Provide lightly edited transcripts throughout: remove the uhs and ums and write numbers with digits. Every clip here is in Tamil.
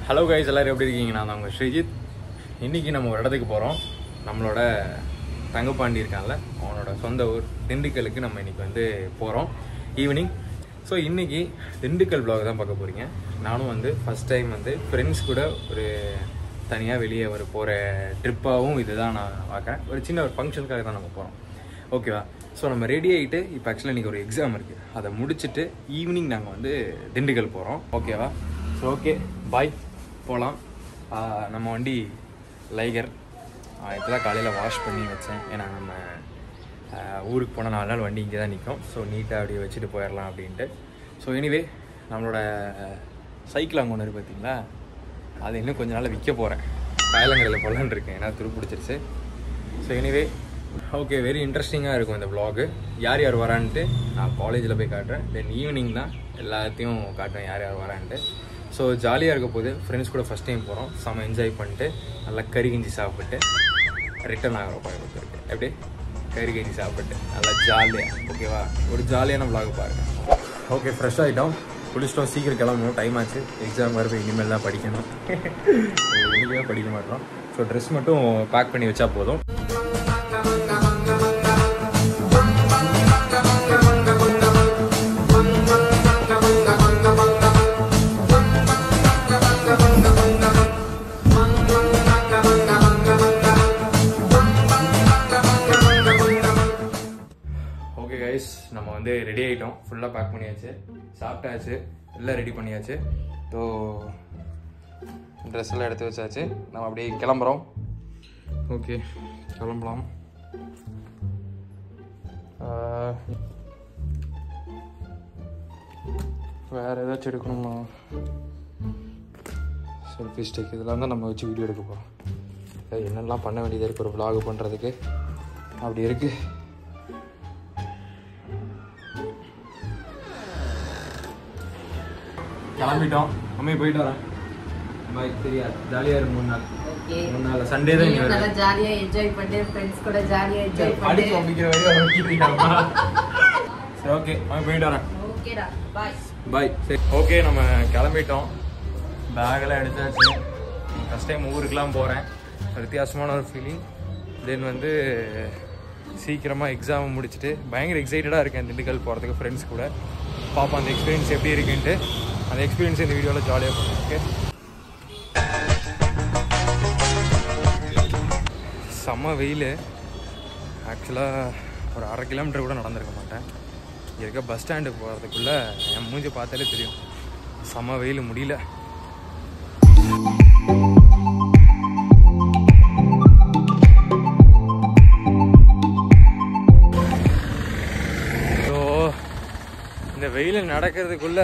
ஹலோ கைஸ், எல்லோரும் எப்படி இருக்கீங்க? நான் உங்கள் ஸ்ரீஜித். இன்றைக்கி நம்ம ஒரு இடத்துக்கு போகிறோம். நம்மளோட தங்கப்பாண்டி இருக்கான்ல, அவனோட சொந்த ஊர் திண்டுக்கலுக்கு நம்ம இன்றைக்கி வந்து போகிறோம் ஈவினிங். ஸோ இன்றைக்கி திண்டுக்கல் vlog தான் பார்க்க போகிறீங்க. நானும் வந்து ஃபஸ்ட் டைம் வந்து ஃப்ரெண்ட்ஸ் கூட ஒரு தனியாக வெளியே போகிற ட்ரிப்பாகவும் இது தான் நான் பார்க்குறேன். ஒரு சின்ன ஒரு ஃபங்க்ஷனுக்காக தான் நம்ம போகிறோம், ஓகேவா? ஸோ நம்ம ரெடி ஆகிட்டு இப்போ ஆக்சுவலாக இன்றைக்கி ஒரு எக்ஸாம் இருக்குது, அதை முடிச்சுட்டு ஈவினிங் நாங்கள் வந்து திண்டுக்கல் போகிறோம், ஓகேவா? ஸோ ஓகே, பாய், போகலாம். நம்ம வண்டி லைகர் இப்போ தான் காலையில் வாஷ் பண்ணி வச்சேன். ஏன்னா நம்ம ஊருக்கு போனால் 4 நாள் வண்டி இங்கே தான் நிற்கும். ஸோ நீட்டாக அப்படியே வச்சுட்டு போயிடலாம் அப்படின்ட்டு. ஸோ எனிவே நம்மளோட சைக்கிள் அங்கே ஒன்று இருக்குது பார்த்தீங்களா, அது இன்னும் கொஞ்ச நாள் விற்க போகிறேன். காயலங்கரையில் போகலான்னு இருக்கேன், ஏன்னா துரு பிடிச்சிருச்சு. ஸோ எனிவே ஓகே, வெரி இன்ட்ரெஸ்டிங்காக இருக்கும் இந்த vlog. யார் யார் வரான்ட்டு நான் காலேஜில் போய் காட்டுறேன். தென் ஈவினிங் தான் எல்லாத்தையும் காட்டுறேன் யார் யார் வரான்ட்டு. ஸோ ஜாலியாக இருக்க போது ஃப்ரெண்ட்ஸ் கூட ஃபஸ்ட் டைம் போகிறோம். செம்ம என்ஜாய் பண்ணிட்டு நல்லா கறி கஞ்சி சாப்பிட்டு ரிட்டர்ன் ஆகிறோம் கோயம்புத்தூருக்கு. எப்படி கறி கஞ்சி சாப்பிட்டு நல்லா ஜாலியாக, ஓகேவா? ஒரு ஜாலியான vlog பாருங்கள். ஓகே, ஃப்ரெஷ் ஆகிட்டோம், குளிச்சிட்டோம், சீக்கிரம் கிளம்பணும், டைம் ஆச்சு. எக்ஸாம் வரப்போ இனிமேல் தான் படிக்கணும். இன்றைக்கே படிக்க மாட்டோம். ஸோ ட்ரெஸ் மட்டும் பேக் பண்ணி வச்சா போதும். நம்ம வந்து ரெடி ஆகிட்டோம், ஃபுல்லாக பேக் பண்ணியாச்சு, சாப்பிட்டாச்சு, எல்லாம் ரெடி பண்ணியாச்சு. ஸோ ட்ரெஸ் எல்லாம் எடுத்து வச்சாச்சு, நம்ம அப்படியே கிளம்புறோம். ஓகே, கிளம்பலாம். வேறு ஏதாச்சும் எடுக்கணுமா? செல்ஃபி ஸ்டிக் இதெல்லாம் தான் நம்ம வச்சு வீடியோ எடுக்க போகிறோம். என்னெல்லாம் பண்ண வேண்டியதாக இருக்குது ஒரு vlog பண்ணுறதுக்கு, அப்படி இருக்குது. கிளம்பிட்டோம், அம்மே போயிட்டு வரேன். பாய், தெரியாது, ஜாலியாக இருக்கும் 3 நாள் சண்டே தான். நீங்கள் நல்லா ஜாலியாக என்ஜாய் பண்ணிட்டு ஃப்ரெண்ட்ஸ் கூட ஜாலியாக என்ஜாய் பண்ணிட்டு படிச்சு அப்படிங்கிற வரையும் சரி, ஓகே, அம்மே போயிட்டு வரேன். ஓகேடா, பாய் பாய். சரி, ஓகே, நம்ம கிளம்பிட்டோம், பேக்கெல்லாம் எடுத்தாச்சு. ஃபஸ்ட் டைம் ஊருக்கெலாம் போகிறேன், வித்தியாசமான ஒரு ஃபீலிங். தென் வந்து சீக்கிரமாக எக்ஸாம் முடிச்சுட்டு பயங்கர எக்ஸைட்டடாக இருக்கேன் திண்டுக்கல் போகிறதுக்கு ஃப்ரெண்ட்ஸ் கூட. பார்ப்போம் அந்த எக்ஸ்பீரியன்ஸ் எப்படி இருக்குன்ட்டு. அந்த எக்ஸ்பீரியன்ஸ் இந்த வீடியோவில் ஜாலியாக பண்ணுவோம். ஓகே, செம்ம வெயில். ஆக்சுவலாக ஒரு 1/2 கிலோமீட்டர் கூட நடந்திருக்க மாட்டேன். இங்கே இருக்க பஸ் ஸ்டாண்டு போகிறதுக்குள்ளே என் மூஞ்சி பார்த்தாலே தெரியும், செம்ம வெயில், முடியல. இந்த வெயில் நடக்கிறதுக்குள்ள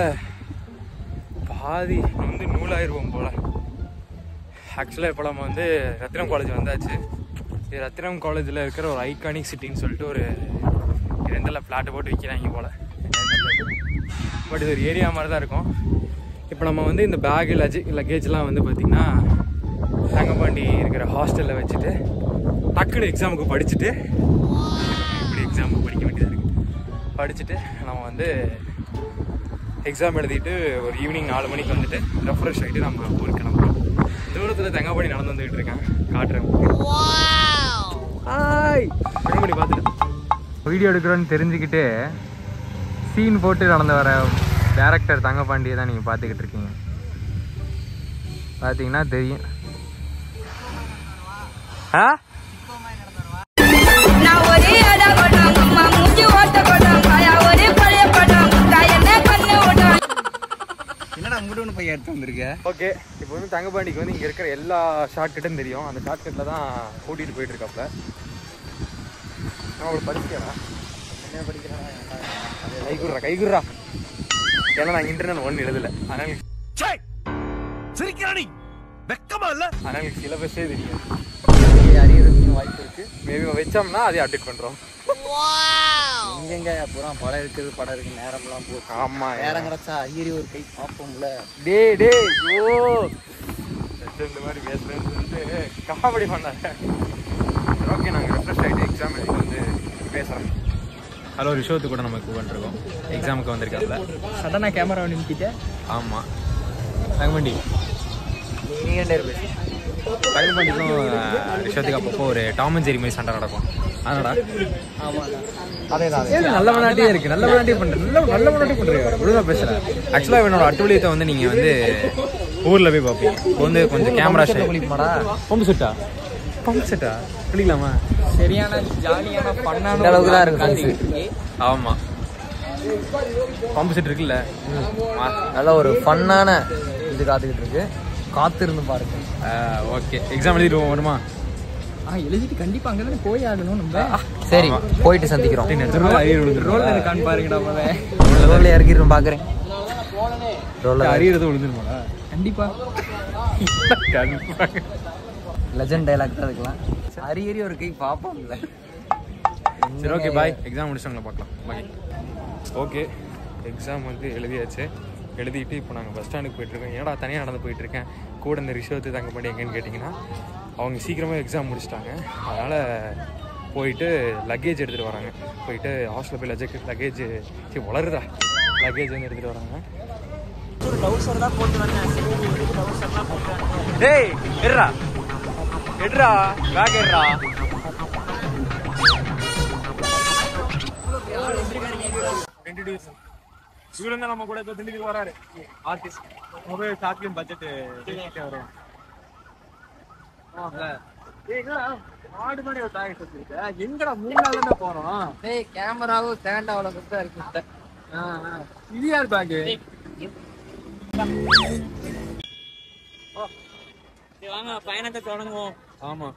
பாதி வந்து நூலாயிருவோம் போல். ஆக்சுவலாக இப்போ நம்ம வந்து ரத்தினம் காலேஜ் வந்தாச்சு. இது ரத்தினம் காலேஜில் இருக்கிற ஒரு ஐகானிக் சிட்டின்னு சொல்லிட்டு ஒரு 2 ஃப்ளாட்டை போட்டு விற்கிறாங்க போல். பட் இது ஒரு ஏரியா மாதிரி தான் இருக்கும். இப்போ நம்ம வந்து இந்த பேகு லக்கேஜ்லாம் வந்து பார்த்திங்கன்னா தங்கப்பாண்டி இருக்கிற ஹாஸ்டலில் வச்சுட்டு டக்குன்னு எக்ஸாமுக்கு படிச்சுட்டு, இப்படி எக்ஸாமுக்கு படிக்க வேண்டியதாக இருக்குது. படிச்சுட்டு நம்ம வந்து எக்ஸாம் எழுதிட்டு ஒரு ஈவினிங் 4 மணிக்கு வந்துட்டு ரெஃப்ரெஷ் ஆகிட்டு நம்ம ஊருக்கு கிளம்புறோம். தூரத்தில் தங்கப்பாண்டி நடந்து வந்துக்கிட்டு இருக்கேன், காட்டுறேன். ஹாய், தங்கப்பாண்டி பார்த்துட்டு வீடியோ எடுக்கிறோன்னு தெரிஞ்சுக்கிட்டு சீன் போட்டு நடந்து வர டேரக்டர் தங்கப்பாண்டியை தான் நீங்கள் பார்த்துக்கிட்டு இருக்கீங்க. பார்த்தீங்கன்னா தெரியும். ஓகே, இப்போ வந்து தங்கப்பாண்டிக்கு வந்து இங்கே இருக்கிற எல்லா ஷார்ட்கட்டும் தெரியும். அந்த ஷார்ட்கட்டில் தான் கூட்டிகிட்டு போயிட்டு இருக்காப்ல. நான் ஒரு படிக்கிறேன், என்ன படிக்கிறேன், கைகுறா. ஏன்னா நான் இன்டர்னல் 1 எழுதலை, அதனால அதனால சிலபஸே தெரியும். அறியறதுக்கு வாய்ப்பு இருக்கு. மேபி வச்சோம்னா அதே அப்டேட் பண்றோம். இங்கெங்க பூரா படம் இருக்குது, படம் இருக்கு, நேரம்லாம் போச்சு. ஆமா, நேரம் கிடைச்சா ஐயரி ஒரு கை பார்ப்போம்ல. டே ஓ இந்த மாதிரி பேசுறேன்னு சொல்லிட்டு காமெடி பண்ணாங்க. ஓகே, நாங்கள் ரெஃப்ரெஷ் ஆகிட்டு எக்ஸாம் எழுதி வந்து பேசுகிறோம். ஹலோ, ரிஷோத்து கூட நம்ம கூப்பிட்டுருக்கோம், எக்ஸாமுக்கு வந்திருக்காப்ல. சடனாக கேமரா நிறுத்திட்டேன். ஆமாம், தங்கமண்டி தங்கப்பாண்டிக்கும் ரிஷத்துக்கு அப்பப்போ ஒரு டாம் அண்ட் ஜெரி மாதிரி சண்டை நடக்கும். அதனடா நல்ல மனாட்டியே இருக்கு. நல்ல மனாட்டியே பண்றேன். நல்ல மனாட்டியே பண்றேன். ஒழுங்கா பேசுறேன். ஆக்சுவலா என்னோட அட்டுவலியத்தை வந்து நீங்க வந்து ஊர்ல போய் பார்ப்பீங்க. இப்போ வந்து கொஞ்சம் கேமரா குளிக்குமாடா? பம்பு செட்டா குளிக்கலாமா? சரியான ஜாலியான பண்ணான அளவுக்கு தான் இருக்கு. ஆமா, பம்பு செட் இருக்குல்ல, நல்ல ஒரு ஃபன்னான இது காத்துக்கிட்டு இருக்கு. காத்திருந்து பாருங்க. ஓகே, எக்ஸாம் எழுதிட்டு வருமா? எழுதிட்டு கண்டிப்பா அங்கதானே போய் ஆகணும் நம்ம. சரி, போயிட்டு சந்திக்கிறோம். ரோல் பாருங்கடா. ரோல்ல இறக்கிடுறோம் பாக்குறேன். ரோல்ல அரியறது விழுந்துருமாடா? கண்டிப்பா. லெஜெண்ட் டைலாக் தான் இருக்கலாம். அரியறி ஒரு கை பாப்போம்ல. சரி, ஓகே, பாய். எக்ஸாம் முடிச்சவங்கள பார்க்கலாம். பாய். ஓகே, எக்ஸாம் வந்து எழுதியாச்சு. எழுதிட்டு இப்போ நாங்கள் பஸ் ஸ்டாண்டுக்கு போயிட்டுருக்கோம். ஏன்னா தனியாக நடந்து போயிட்டுருக்கேன். கூட இந்த ரிஷவத்து தங்கப்பாண்டி எங்கேன்னு கேட்டிங்கன்னா, அவங்க சீக்கிரமாக எக்ஸாம் முடிச்சிட்டாங்க. அதனால் போயிட்டு லக்கேஜ் எடுத்துகிட்டு வராங்க. போயிட்டு ஹாஸ்டலில் போய் லக்கேஜ் வளருதா லக்கேஜ் வந்து எடுத்துகிட்டு வராங்க. டேய் எடுறா எடுறா பேக் எடுறா. இவரு தான் நம்ம கூட இப்போ திண்டுக்கல் வராரு. ஆர்டிஸ்ட் மொபைல் ஷார்ட் பட்ஜெட் வரும். ஆடு மாதிரி ஒரு டாக்ஸ் வச்சிருக்க. எங்கடா 3 நாள் தான் போறோம். டேய் கேமராவும் ஸ்டாண்ட் அவ்வளோ குட்டா இருக்கு. இது யார் பேக்? வாங்க பயணத்தை தொடங்குவோம். ஆமா,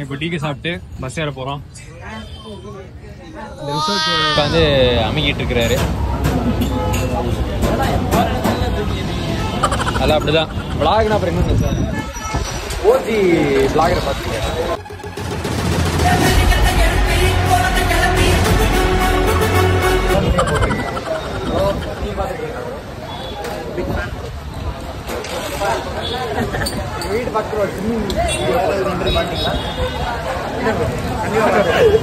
இப்போ டீக்கு சாப்பிட்டு பஸ் ஏற போறோம். உட்காந்து அமைக்கிட்டு இருக்கிறாரு. அதெல்லாம் அப்படிதான் விளாக்னா. அப்புறம் என்ன சார் ஓஜி விளாகரை பார்த்துக்க. வீடு பக்கத்தில்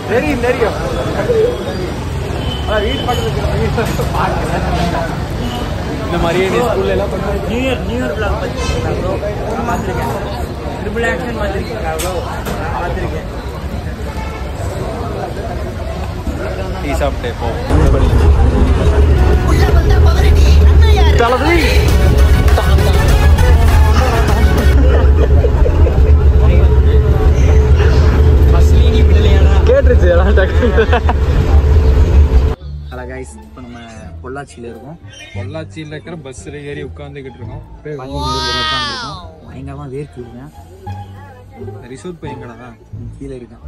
தெரியும் தெரியும். வீடு பக்கத்தில் இந்த மாதிரியே நீ ஸ்கூல்ல எல்லாம் பண்ணுவேன். நியூ இயர் பிளாக் பார்த்துருக்கேன். ட்ரிபிள் ஆக்ஷன் பார்த்துருக்கீங்களா? பார்த்துருக்கேன். டீ சாப்பிட்டு போ. கேட்டுருச்சு. ஹலோ கைஸ், இப்போ நம்ம பொள்ளாச்சியில் இருக்கோம். பொள்ளாச்சியில் இருக்கிற பஸ்ஸில் ஏறி உட்காந்துக்கிட்டு இருக்கோம். பயங்கரமாக வேர்க்குதுங்க. ரிசோர்ட் போய் எங்கடா? கீழே இருக்கேன்.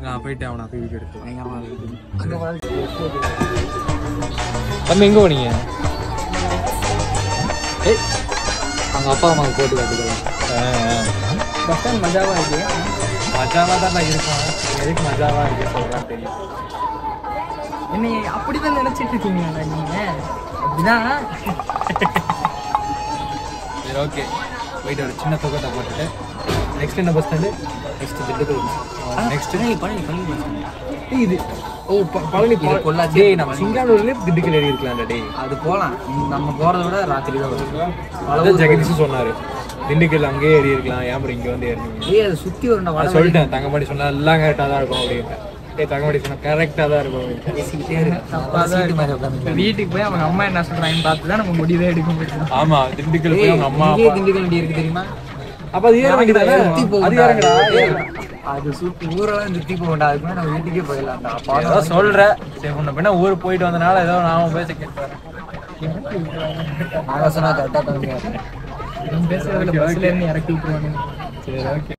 நான் போயிட்டு அவனை போய் வீட்டு எடுத்து. பயங்கரமாக இருக்குது. தம்பி எங்கே போனீங்க? ஏய், அவங்க அப்பா அம்மாவுக்கு போட்டு காட்டுக்கலாம். பஸ் ஸ்டாண்ட் மஜாவாக இருக்கு. மஜாவாக தான் நான் இருக்கேன். எதுக்கு மஜாவாக இருக்கு சொல்கிறான்னு தெரியும். என்னை அப்படிதான் நினைச்சிட்டு இருக்கீங்களா நீங்க? அப்படிதான். சரி, ஓகே, போயிட்டு ஒரு சின்ன தொகத்தை போட்டுட்டு நெக்ஸ்ட் என்ன bus stand? Next Dindigul. Next இது பழனி பொள்ளாச்சி. நம்ம சிங்கானூர்லேயே திண்டுக்கல் ஏறி இருக்கலாம்டா. டே அது போகலாம். நம்ம போகிறத விட ராத்திரி தான் வரும். அதான் ஜெகதீஷ் சொன்னார், திண்டுக்கல் அங்கேயே ஏறி இருக்கலாம், ஏன் அப்புறம் இங்கே வந்து ஏறினீங்க? ஏய், அது சுற்றி வரணும். சொல்லிட்டேன். தங்கமாடி சொன்னா எல்லாம் கரெக்டாக தான் இருக்கும் அப்படின்னு. தங்கமாடி சொன்னா கரெக்டாக தான் இருக்கும். வீட்டுக்கு போய் அவங்க அம்மா என்ன சொல்றாங்கன்னு பார்த்து தான் நம்ம முடிவே எடுக்க முடியும். ஆமா, திண்டுக்கல் போய் அவங்க அம்மா திண்டுக்கல் வண்டி இருக்கு தெரியுமா? அப்ப அது ஏற வேண்டியதானே? அது ஏறங்கடா. அது சுத்தி ஊரெல்லாம் சுத்தி போக வேண்டாம். அதுக்கு நம்ம வீட்டுக்கே போயிடலாம்டா. ஏதோ சொல்ற. சரி, உன்ன பின்ன ஊருக்கு போயிட்டு வந்தனால ஏதோ நான் பேச கேட்கிறேன். நாங்க சொன்னா கரெக்டா தம்பி பேசுறதுல பஸ்ல இருந்து இறக்கி விட்டுருவாங்க. சரி, ஓகே.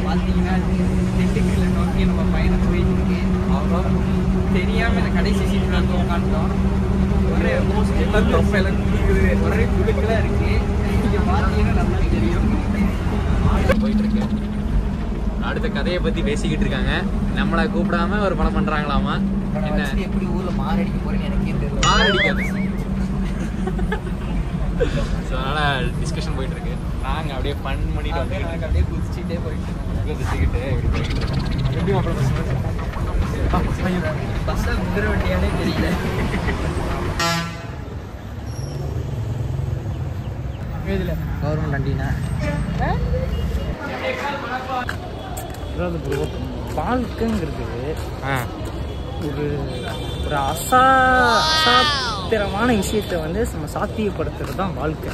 பார்த்தீங்கன்னா திண்டுக்கல்ல நோக்கி நம்ம தெரியாம இந்த கடைசி சீட்ல வந்து உட்காந்துட்டோம். ஒரே மோஸ்ட் எல்லாம் தொப்பையெல்லாம் குளிக்குது, ஒரே குழுக்கெல்லாம் இருக்கு. இங்க பார்த்தீங்கன்னா நம்மளுக்கு தெரியும். போயிட்டு இருக்கு. அடுத்த கதையை பத்தி பேசிக்கிட்டு இருக்காங்க. நம்மளை கூப்பிடாம ஒரு படம் பண்றாங்களாமா. என்ன எப்படி ஊர்ல மாரடிக்க போறேன்னு எனக்கே தெரியல. மாரடிக்காது. ஸோ அதனால டிஸ்கஷன் போயிட்டு இருக்கு. நாங்கள் அப்படியே ஃபன் பண்ணிட்டு வந்து அப்படியே குதிச்சுட்டே போயிட்டு குதிச்சுக்கிட்டு இப்படி போயிட்டு இருக்கோம். எப்படி பஸ்ஸா குதிரை வண்டியானே தெரியல. இதுல கவர்மெண்ட் வண்டினா வாழ்க்கைங்கிறது ஒரு ஒரு அசாத்திரமான விஷயத்த வந்து நம்ம சாத்தியப்படுத்துறது தான் வாழ்க்கை.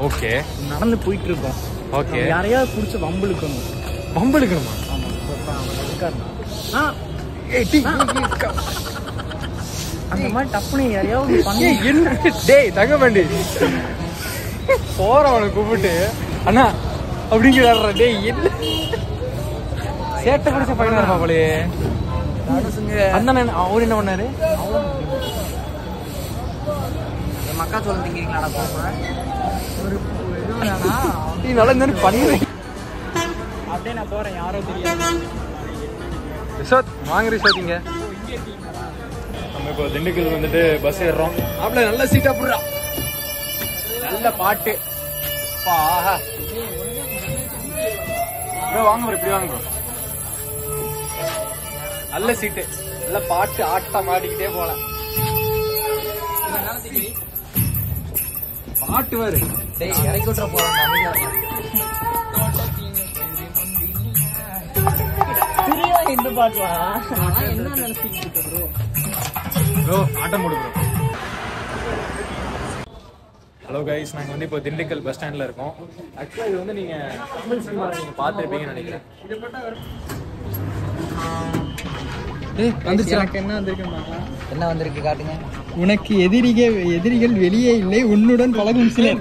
ஓகே நடந்து போயிட்டு இருக்கோம். ஓகே யாரையாவது பிடிச்சி வம்புழுக்கணும். வம்பெடுக்கணுமா? ஆமாம் அந்த மாதிரி டப்புனு யாரையாவது பண்ணி என்ன டேய் தங்கமண்டி போறவனை கூப்பிட்டு அண்ணா அப்படிங்கிற டேய் என்ன சேட்டை பிடிச்ச பையனா இருப்பா போலயே. அந்த அவர் என்ன பண்ணாரு? என் மக்கா சோளம் திங்கிறீங்களா போகிறேன் ஒரு இது வேணா நீ நல்லா இருந்தாலும் பண்ணுறேன். அப்படியே நான் போகிறேன். யாரோ தெரியாது. ரிஷோத் வாங்க ரிஷோத். இங்க நம்ம இப்போ திண்டுக்கல் வந்துட்டு பஸ் ஏறுறோம். அப்படியே நல்ல சீட்டா போடுறா, நல்ல பாட்டு. ப்ரோ வாங்க ப்ரோ, இப்படி வாங்க ப்ரோ. நல்ல சீட்டு, நல்ல பாட்டு, ஆட்டம் ஆடிக்கிட்டே போலாம். பாட்டு வேறு இறக்கி விட்டுற போகிறேன். இந்த பாட்டு என்ன நினைச்சிட்டு ப்ரோ ஆட்டம் போடு ப்ரோ. ஹலோ கைஸ், நாங்கள் வந்து இப்போ திண்டுக்கல் பஸ் ஸ்டாண்டில் இருக்கோம். ஆக்சுவலாக இது வந்து நீங்கள் தமிழ் சினிமாவில் நீங்கள் பார்த்துருப்பீங்கன்னு நினைக்கிறேன். எனக்கு என்ன வந்திருக்குமா? என்ன வந்திருக்கு காட்டுங்க. உனக்கு எதிரிகள் வெளியே இல்லை, உன்னுடன் பழகும் சிலர்.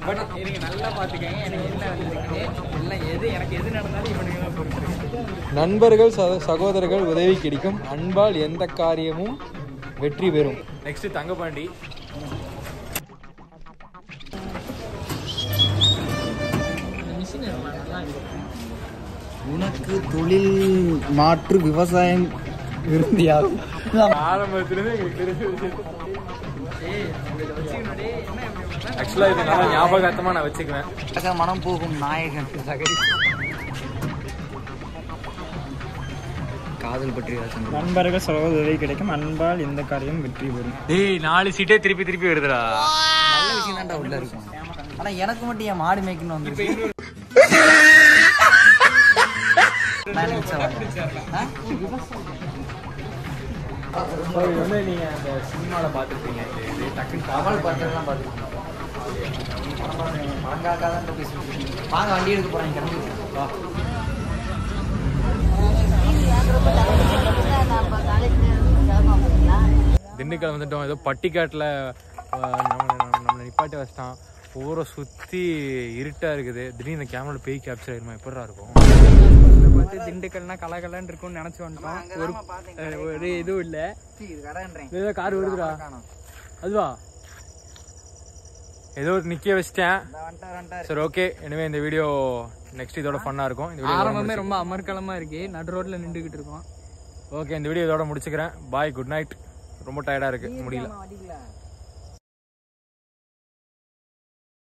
பட் எனக்கு நல்லா பார்த்துக்கங்க. எனக்கு என்ன வந்திருக்கு எல்லாம் எனக்கு எது நடந்தாலும் இவனுக்கு தான் பொறுத்து. நண்பர்கள் சகோதரர்கள் உதவி கிடைக்கும், அன்பால் எந்த காரியமும் வெற்றி பெறும். நெக்ஸ்ட் தங்கபாண்டி. உனக்கு தொழில் மாற்று விவசாயம் விரும்பியாகும். ஆரம்பத்திலிருந்து எங்களுக்கு தெரிஞ்ச விஷயம். ஆக்சுவலா இது நல்லா ஞாபகார்த்தமா நான் வச்சுக்குவேன். மனம் போகும் நாயகன் காதல் பற்றி நண்பர்கள் சகோதரி கிடைக்கும், அன்பால் எந்த காரியம் வெற்றி பெறும். டேய் 4 சீட்டே திருப்பி திருப்பி வருதுடா. நல்ல விஷயம் தான்டா உள்ள இருக்கும். ஆனா எனக்கு மட்டும் என் மாடு மேய்க்கணும் வந்து வந்து நீங்க அந்த சினிமாவில் பார்த்துருப்பீங்க. இது டக்குன்னு கமல் படத்தெல்லாம் பார்த்துருக்கோம். பழங்காக்கா தான் பேசிட்டு வாங்க வண்டி எடுக்க போறேன். கிளம்பி திண்டுக்கல் வந்துட்டோம். ஏதோ பட்டிக்காட்டில் நம்மளை நிப்பாட்டி வச்சிட்டான். ஊரை சுற்றி இருட்டாக இருக்குது. திடீர்னு இந்த கேமரா பேய் கேப்சர் ஆயிருமா? எப்படா இருக்கும்? பார்த்து திண்டுக்கல்னா கலகலன்னு இருக்கும்னு நினச்சி வந்துட்டோம். ஒரு இதுவும் இல்லை. ஏதோ கார் வருதுடா. அதுவா ஏதோ நிக்க வச்சிட்டேன். சரி ஓகே. எனவே இந்த வீடியோ நெக்ஸ்ட் இதோட ஃபன்னா இருக்கும். இந்த வீடியோ ஆரம்பமே ரொம்ப அமர்க்கலமா இருக்கு. நடு ரோட்ல நின்றுகிட்டு இருக்கோம். ஓகே, இந்த வீடியோ இதோட முடிச்சுக்கிறேன். பாய், குட் நைட். ரொம்ப டயர்டா இருக்கு, முடியல.